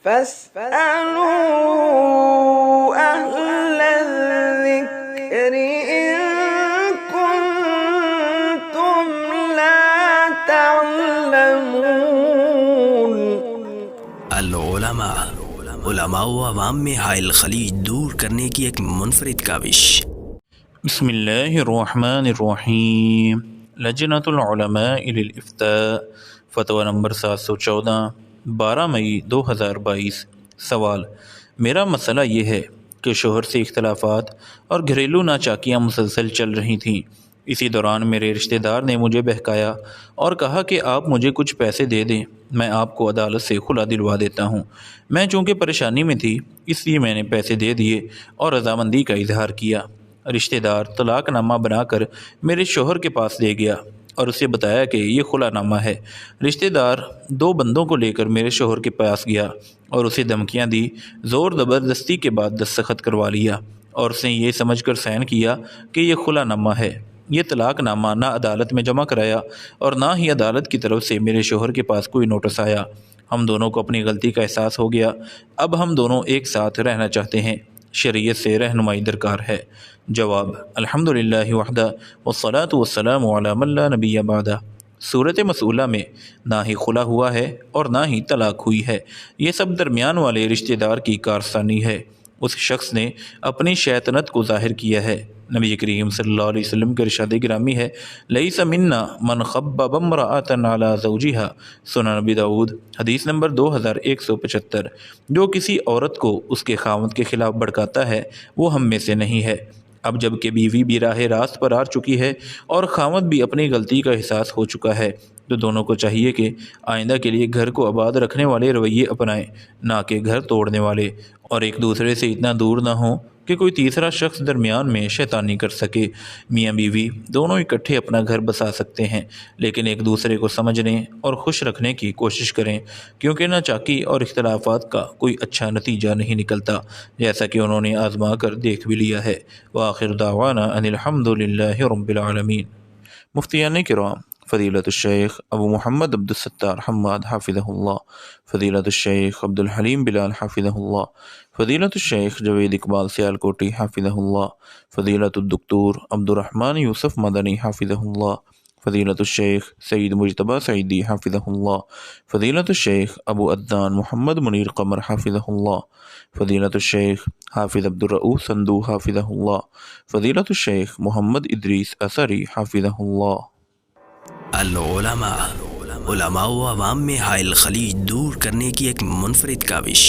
فاسألوا أهل الذكر إن كنتم لا تعلمون۔ علماء و عوام میں حائل خلیج دور کرنے کی ایک منفرد کاوش۔ بسم اللہ الرحمن الرحیم۔ لجنۃ العلماء للافتاء فتویٰ نمبر 714 12 مئی 2022۔ سوال: میرا مسئلہ یہ ہے کہ شوہر سے اختلافات اور گھریلو ناچاکیاں مسلسل چل رہی تھیں۔ اسی دوران میرے رشتہ دار نے مجھے بہکایا اور کہا کہ آپ مجھے کچھ پیسے دے دیں، میں آپ کو عدالت سے خلا دلوا دیتا ہوں۔ میں چونکہ پریشانی میں تھی اس لیے میں نے پیسے دے دیے اور رضامندی کا اظہار کیا۔ رشتہ دار طلاق نامہ بنا کر میرے شوہر کے پاس لے گیا اور اسے بتایا کہ یہ خلا نامہ ہے۔ رشتہ دار 2 بندوں کو لے کر میرے شوہر کے پاس گیا اور اسے دھمکیاں دی، زور زبردستی کے بعد دستخط کروا لیا اور اس نے یہ سمجھ کر سائن کیا کہ یہ خلا نامہ ہے۔ یہ طلاق نامہ نہ عدالت میں جمع کرایا اور نہ ہی عدالت کی طرف سے میرے شوہر کے پاس کوئی نوٹس آیا۔ ہم دونوں کو اپنی غلطی کا احساس ہو گیا، اب ہم دونوں ایک ساتھ رہنا چاہتے ہیں، شریعت سے رہنمائی درکار ہے۔ جواب: الحمدللہ وحدہ والصلاۃ والسلام علی من لا نبی بعدہ۔ صورت مسئولہ میں نہ ہی خلا ہوا ہے اور نہ ہی طلاق ہوئی ہے، یہ سب درمیان والے رشتہ دار کی کارستانی ہے۔ اس شخص نے اپنی شیطنت کو ظاہر کیا ہے۔ نبی کریم صلی اللہ علیہ وسلم کے ارشاد گرامی ہے: لیس منا من خبب امرأۃ علی زوجہا، سنن ابی داؤد، حدیث نمبر 2175۔ جو کسی عورت کو اس کے خاوند کے خلاف بھڑکاتا ہے وہ ہم میں سے نہیں ہے۔ اب جب کہ بیوی بھی راہ راست پر آ چکی ہے اور خاوند بھی اپنی غلطی کا احساس ہو چکا ہے تو دونوں کو چاہیے کہ آئندہ کے لیے گھر کو آباد رکھنے والے رویے اپنائیں، نہ کہ گھر توڑنے والے، اور ایک دوسرے سے اتنا دور نہ ہوں کہ کوئی تیسرا شخص درمیان میں شیطانی کر سکے۔ میاں بیوی دونوں اکٹھے اپنا گھر بسا سکتے ہیں لیکن ایک دوسرے کو سمجھنے اور خوش رکھنے کی کوشش کریں، کیونکہ ناچاکی اور اختلافات کا کوئی اچھا نتیجہ نہیں نکلتا، جیسا کہ انہوں نے آزما کر دیکھ بھی لیا ہے۔ وآخر دعوانا ان الحمد للہ رب العالمین۔ مفتیان کرام فضیلت الشیخ ابو محمد عبد الستار حماد حافظہ اللہ، فضیلت الشیخ عبد الحلیم بلال حافظہ اللہ، فضیلت الشیخ جوید اقبال سیالکوٹی حافظہ اللہ، فضیلت الدکتور عبد الرحمن یوسف مدنی حافظہ اللہ، فضیلت الشیخ سید مجتبیٰ سعیدی حافظہ اللہ، فضیلت الشیخ ابو عدنان محمد منیر قمر حافظہ اللہ، فضیلت الشیخ حافظ عبد الرؤوف صندو حافظہ اللہ، فضیلت الشیخ محمد ادریس اثری حافظہ اللہ۔ علماء و عوام میں حائل خلیج دور کرنے کی ایک منفرد کاوش۔